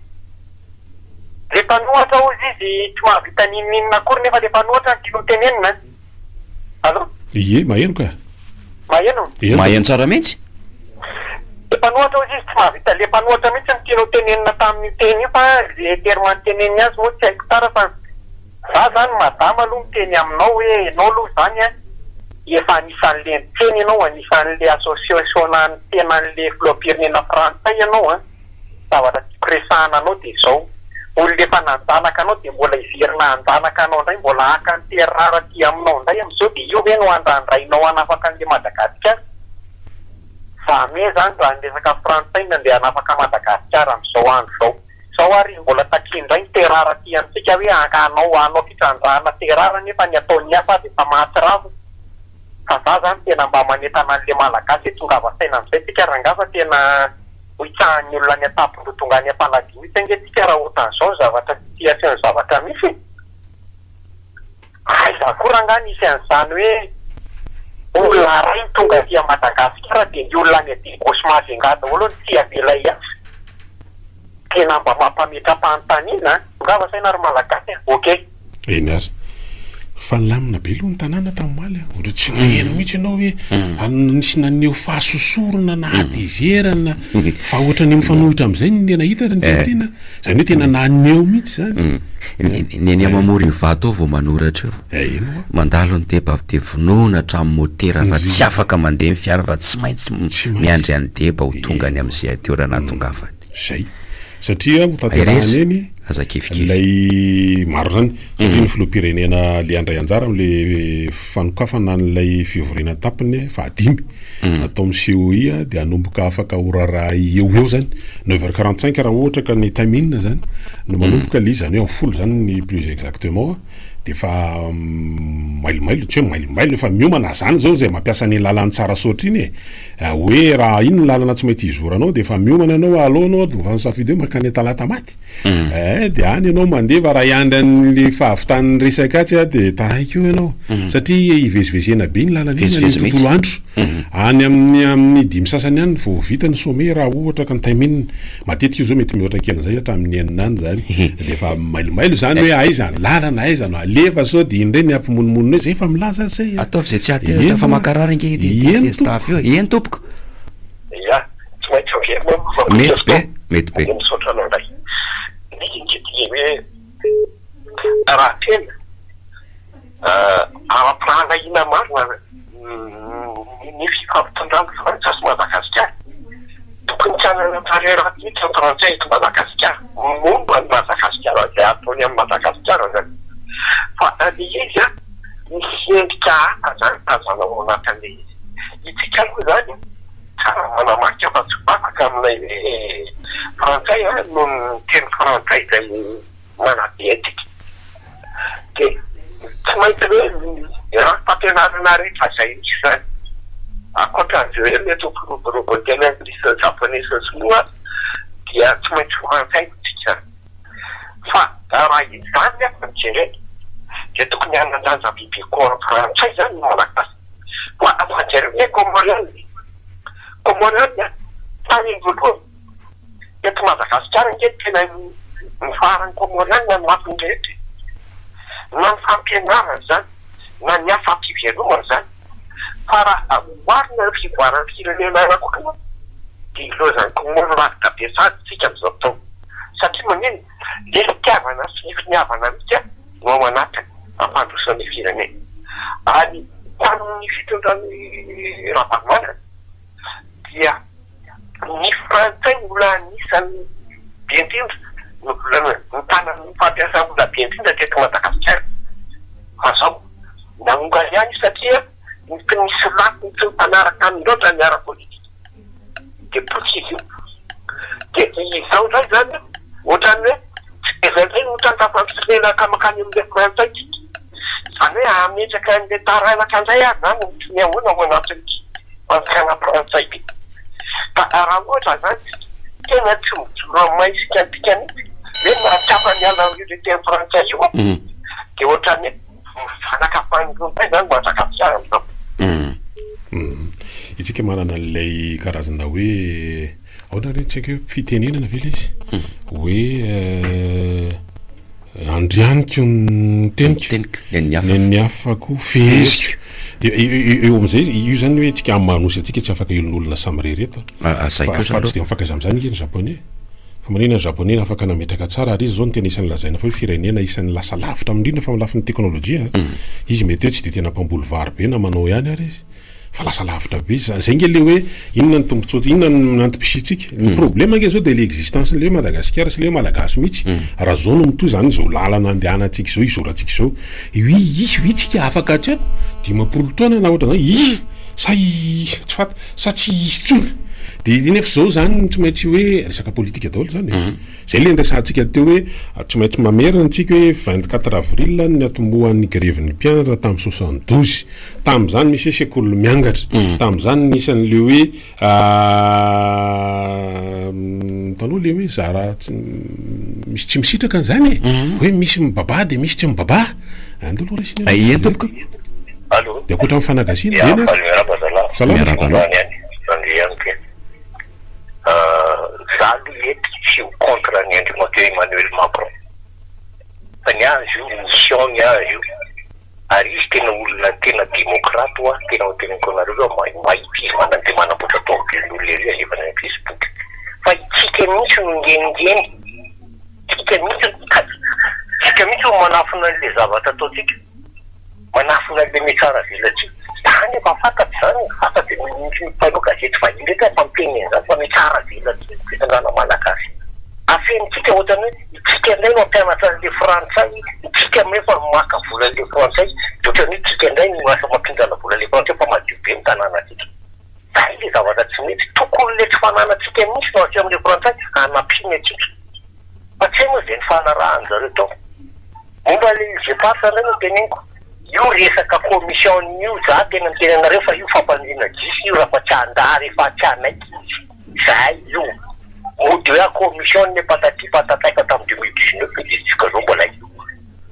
le mpanohatra ozy izy tsy mahavita ninina akory nefa le mpanohatra ny tino tenenina allo ie maheno ka maheno maheno tsara mihitsy le mpanohatra ozy izy tsy mahavita le mpanohatra mihitsy ny tino tenenina tamin'ny teny io fa le terma ny teneny azy moa tsy haiko tsara fa za zany madama aloha miteny aminao hoe enao aloha zany efa anisan'le teny ianao anisan'le associationna ny tenan'le filoham-pirenena frantsay ianao zavatra tsy presahana anao de zao olona efa nanjanaka anao de mbola iverina anjanaka anao ndray mbola haka ny terrara ty aminao ndray amin'izao de io ve no andrandrainao anafaka an'le Madagasikara fa me zany raha ny resaka frantsay nandeha anafaka Madagasikara amin'izao andro zao zao ary mbola takindray ny terrara ty amintsika hoe anao fitrandrahana terrara nefa ny ataony hafa de fa mahatsiravo fa za zany tena mba manetana an'le malagasy tongava saina amin'izay tsika rangafa tena hoitsahan'ny olona ny atapondro tonga any ampanadio itsangetsika raha ohatan'izao zavatra tiasy ny zavatra misy aiza koa nga nisy an'izany hoe olona ray tonga tia Madagasikara de ny olona ny ady gosy mahazenga daholo ny tia belay azy tena mba mampametra-panontaniana tongava saina ary malagasy ok eny azy fa lamina be aloha ny tanàna tamin'ny maly ohatra tsy naheno mihitsy ianao hoe nisy naneho fahasosorona na adezerana fa ohatra ny mifanohitra amin'izay ny tena hita ny tena zany hoe tena naneho mihitsy zany ny any amamory vato ao vao manoratra eo eno mandalo ny deba de vonoana hatramin'ny motera fa tsy afaka mandeha ny fiara fa tsy maintsy miandry any deba ho tonga ny amin'izay ateorana tongavany zay satria hotanterahany eny lay maro zany satria ny filoham-pirenena le andray anjara am'le fanokafana n'lay fivoriana tapiny fahadimy atao amin'ny COI de anomboka afaka orara eo zany 9h45 raha ohatra ka ny tamina zany no manomboka le zany hoe folo zany ny plus exactement de fa mailomailo tsy hoe mailomailo fa miomana zany zao zay mampiasa ny lalany tsara sotra iny hoe raha iny ny lalana tsy mainty izoranao de fa miomana anao alohanao de fa nisafidy hoe makany talata maty de any ianao mandeva raha iandry an'le fahavitan'ny resaka atsy de taraikeo ianao satria ivezivezena be ny lalana iny ny tontolo andro any amin'ny dimy sasany any vao vita ny sommet raha ohatra ka ny taimina matetika io zao mety mihoatra kely zay hatramin'ny enina any zany de fa mailomailo zany hoe aiza ny lalana aiza no alefa sao de iny reny ampimonomonona hoe zay fa milaza zay ataovy zay tsy atezitra fa makarary ngetestafy io eny tompoko ya tsy maintsy mety be mety be misaotra anao ndray ningety hoe raha tena ara-plana ina marina ny fifampitondrango frantsasy Madagasikara tokony tsy anana tareraha ty tsy frantsay eto Madagasikara momba ny Madagasikara zay ataony amin'ny Madagasikara zany fa ny izy misy endrika hafa zany tazana ao anatin'ilay izy itsika koa zany manamarika fa tsy afaka aminay frantsay no ny teny frantsay zay manabe etika de tsy maintsy hoe raha fampianarana rehetra zay misy zany akoatran'izay hoe mety roboteny anglisy japonais sinoa dia tsy maintsy frantsay tsika fa raha izany mijerena dia tokony hanan-danja biby koa frantsay zany no malagasy fa afanjerena Comorienne tany voalohany eto Madagasikara nge tena ny farany Comorienne no mampindrety na ny fampianarana zany na ny afam-pivelomana zany fa raha marina fivoarana firenena anakoa dia ilozany Comore lavitra be sady tsika amin'izao fotoana satria manino le fitiavana sy ny finiavana mihitsy no ao anatiny ampandrosan'ny firenena ary tamin'ny fitondran'ny Ravalomanana dia ny frantsay mbola anisan'ny be indrindra ny tanany fampiasana mbola be indrindra teto Madagasikara fa zao naongany ihany satria nisy lafiny tsy mifanaraka amin'loatra ny ara-politika dia potsika io dia izao zay zany ohatrany hoe tsy zay no tantafampisirenaka makany amin'ilay frantsay zany hoe ametraka an'ilay taranaka an'izay ary zany ny ahoana ao anatin'ny fansana frantsay be ka raha ohatra zany tena tsy mijoro maisika antika mihitsy hoe mahatsapa ny ala le teny frantsay io dia ohatrany hoe fanakafan'olonay zany Madagasikara amin'izao itsika manana an'ilay karazana hoe aona retsika hoe fitenenana ve le izy hoe andrianiko ny tenika ny afako feheziko de eo am'izay io zany hoe tsika amanosy atsika tsy afaka elon'olona samy rereto fa tsy de mifakaiza am'izany ny japonais fa manina ny japonais afaka nametraka tsara ary izy zao ny tena isan'ny lazaina fa hoe firenena isan'ny lasa lavitra amindrindra fa lafin'ny teknôlôjia izy mety hoe tsy de tena mpamboly vary be na manao ihany ary izy fa lasa lavitra be zay nge le hoe inona ny tombontsoa inona ny antom-pisitsika ny problème nge zao de le existence le Madagasikara sy le malagasy mihitsy raha zao no mitoy zany zao lalana andehanantsika zao izorantsika zao isy vitsika afaka hatrako 10 taona na ohatra zany isy tsy fata sa tsy isy tsony de nefa zao zany tsy maintsy hoe resaka politika daholo zany zay le ndrasantsika teo hoe tsy maintsy mamerina antsika hoe 24 avril ny atombohan'ny greven'ny mpianatra tamin'ny 72 tamin'izany misy hoe sekoly miangatra tamin'izany nisan'le hoe taloha le hoe zara misy tsy misitraka an'izany hoe misy mibaba de misy tsy mibaba andolo raisina tomboka de akoatra amin'ny fanagasiana salama zalo eto tsy contre ny Andriamatoa Emmanuel Macron fa ny azy io mission ny azy io ary izy tena olona tena démocrate oa tena hoteniko anareo mahity izy manante manamboatra tomobile lery efa ny Facebook fa tsika mihitsy no ngeningeny tsika mihitsy no manafina le zavatra ataotsika manafina le metsara velatsika tany efa fantatsy zany afaka mpanao gazety vahiny ndraiky fampienena zany fa metsara velatsika fitondrana malagasy afenitsika ohatrany hoe itsika indray no ampianatra an'le frantsay itsika mirefa maka vola le frantsay de ohatrany hoe itsika indray no asa mampindrana vola le frantsay fa madio be ny tanànatsika zay le zavatra tsy mety tokony le tsy fananatsika misy no atỳ amin'le frantsay anampiny atsika fa tsy hay moa zay ny fahanarahany zareo tao momba le gepart indray no teneniko io resaka commission io za tena mitenanareo fa io fampanjina jisy io raha fa tsy andary efa tsy anaiky zay io mody hoe commission ne patati patataika tamin'ny 2019 izitsika zao mbola io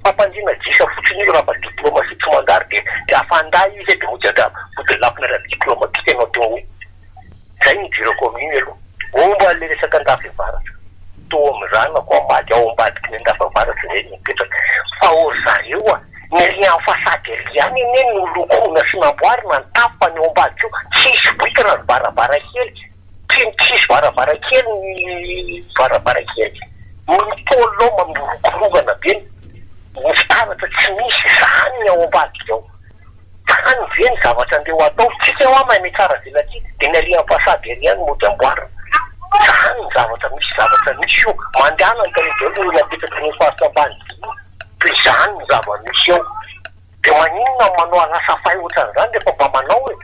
fampanjina jisa fotsiny io raha fa diplôma sy tsy mandary de afanday izy de mojada modelapina raha diplôma tika anao teo hoe zay ny bureau commune aloha omba le resaka andafivaratra to am'izany mako ambady ao ambadiky ny andafivaratra zay mipetraka fa ory zareo a ny rian fasady riany ine nolokona sy namboarina ny tafa ny ambady io tsisy boikana ny varavarankely tsisy varavarankely ny varavarankely mipoloma mirokorovana be ny fitaratra tsy misy zany ny ao ambady ao zany ve ny zavatra andeo atao tsika ao amahay metsara velatsika de ny rian fasady riany mody amboarina zany zavatra misy io mandehana ny tany olona petraka ny fahasamban dia zany ny zava-misy eo dia maninona manao anasa fay ohatran'izany rehefa mba manao hoe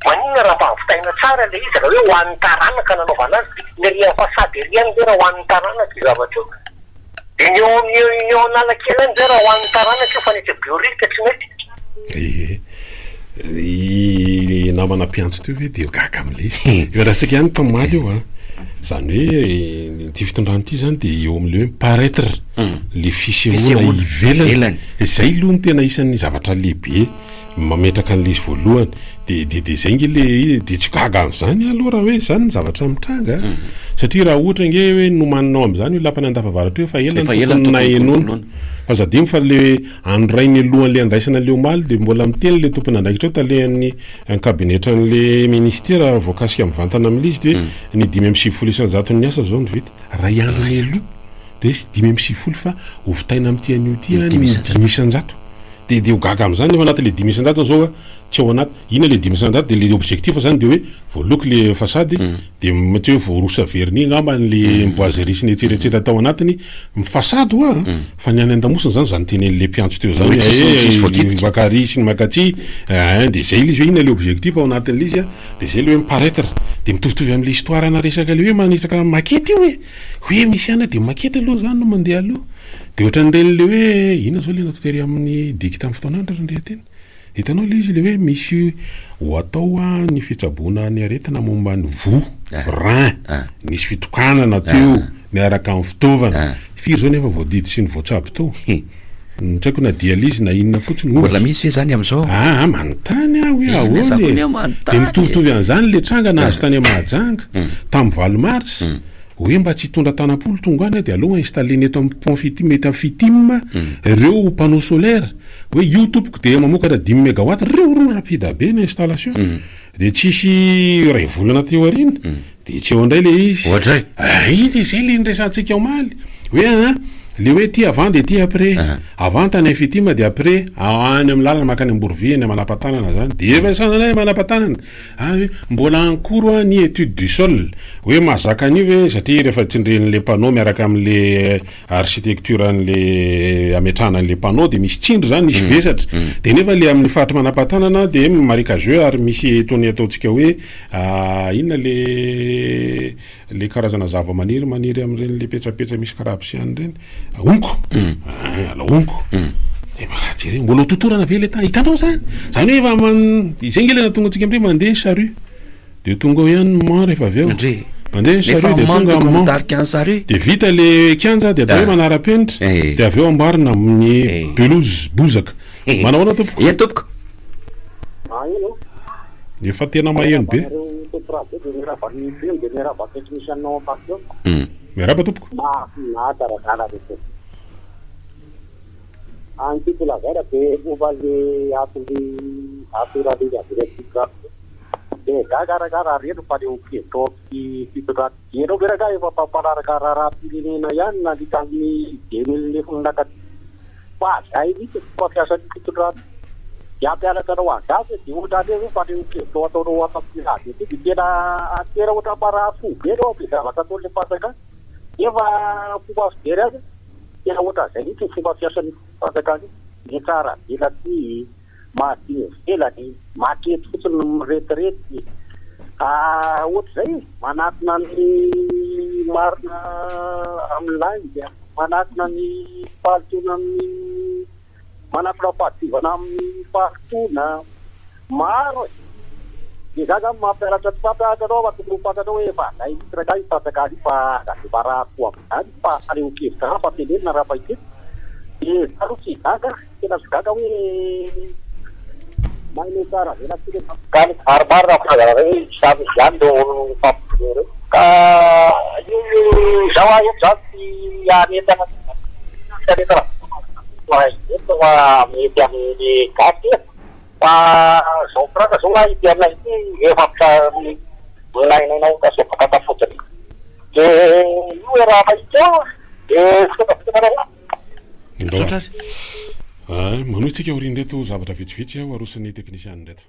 maninona raha mba havitaina tsara le izy raha hoe ho an'ny taranaka nanaovana azy ny ria fasady riany zay raha ho an'ny taranaka io zavatra io dia ny eo analakely any zay raha ho an'ny taranaka io fa nety biorika tsy mety namana mpiantso teo hoe dia gaga am'le izy eo raha sika ihany tamaly eo a zany hoe ty fitondrano ty zany dia eo am'le hoe paraître le fisehoana ivelany zay aloha ny tena isan'ny zavatra lehibe mametraka an'le izy voalohany de zay nge le de tsy gaga am'izany aloha raha hoe zany ny zavatra mitranga satria raha ohatra nge hoe nomaninao am'izany hoe lampany andafavaratra eo fa elany na enona fa zadimo fa le andrainy alohan'le andraisana le omaly de mbola miteny le tompony andraikitra eo talehan'ny kabinetra n'le ministera voakasika amivantana amin'le izy de ny 570 ny asa zao ny vita raha iandrony aloha de sy 570 fa ovitaina am'ty an'io ty any 500 de ho gaga am'izany nefa anaty le 500 zao tsy ao anaty ina le 500 de le objectif zany de hoe voaloky le fasady de mety hoe voarosa verni ngamba le boiserie sy ny etseretsera atao anatiny mifasady hoa fa ny any andamosina zany tenen'le mpiantso teo zany vakary sy ny makatsy de zay izy hoe ina le objectif ao anatin'le izy de zay le hoe miparaître de mitovitovy am'le histoire ana resaka le hoe manitraka makety io hoe misy ana de makety aloha zany no mandeha aloha de ohatran'ireny le hoe ina zao le natotery amin'ny dikita amin'ny fotoanandra ndrehatena hitanao le izy le hoe misy ho atao ny fitsaboana ny aretina momba ny vo rein misy fitokanana teo miaraka amin'ny fitaovana firy zao nefa voadidy sy ny voatsabo tao traiko na dialyse na inona fotsiny mbola misy zany am'izao manontany hoe ahoany de mitovitovy an'izany le tranga nahazo tany Mahajanga tamin'ny 20 mars hoe mba tsy hitondra tanam-polo tonga any de aloha installé eto amin'ny pont fitim ireo panneau solaire hoe io tompoko de mamokatra 10 mégawatt reo rapide be ny installation de tsisy ray volana teo arina de tsy eo indray le izy de zay le nresantsika omaly hoe le hoe ty avant de ty après avant tany fitima de après any amin'ny lalana makany Amborovy ny manapatanana zany de efa sananay manapatanana mbola ankoro ny étude du sol hoe mazaka an'io hoe satria rehefa tsindren'le panneau miaraka amin'le architecture an'le ametrahana an'le panneau de misy tsindry zany misy vesatra de nefa le amin'ny fatra manapatanana de marika jeu ary misy tony ataontsika hoe inona le karazana zava-maniry amin'ireny le petrapetra misy karabosiany reny onko onko de malatsy mbola totorana ve le tany hitanao zany hoe efa zay nge le natonga antsika am're mandeha sarue de tonga eo ihany ma rehefa avy eo mandeha sarue de tonga de vita le kianja de atao hoe manara-penitra de avy eo ambarina amin'ny pelouse bozaka manahoana tompoko efa tena maheno be miaraba tompoko antipolazara be ovaly atoralizaviretika de gagarakara reto fa le okedoky fitodratiero beraka efa pampalaraka rahapirenena ihany nandrika amin'ny 2009 nakaty fa zay mitsy fampiasany fitodraty ampiaraka anao agasy de ohatrany fa le okedo ataonao afampirady ty de tena atera ohatra parafo be reo ampizavaka ataon'le pasaka efa fomba fijery azy tena ohatra zay mitsy fomba fiasan'ny pasaka ny tsara ela ty mahadigny velany makety fotsiny miretirety ohatra zay manatona ny marina amin'ny langy manatona ny falitona amin'ny manatona fahadivana amin'ny faritona maro de gaga mampiaratra tsy fampiaratra anao matombopatanao hoe fa zay misy raha ipatsaka any fa gadyvarako amizany fa aleokevitra fa tenenina raha fahitety de aro tsy gaga tena tsy gaga hoe maine tsara vela kany maromaro raha fagara hoe samy zany do fampireo ka io zao a eto zany ty anentana sanentana eto fa mety amin'ny gasy fa zao praka zao a ity aminay ity efa minainanao ka so fakata fotsiny de io raha mahitsy ao de manohitsika orindreto zavatra vitsivitsy ao arosin'ny teknisiany reto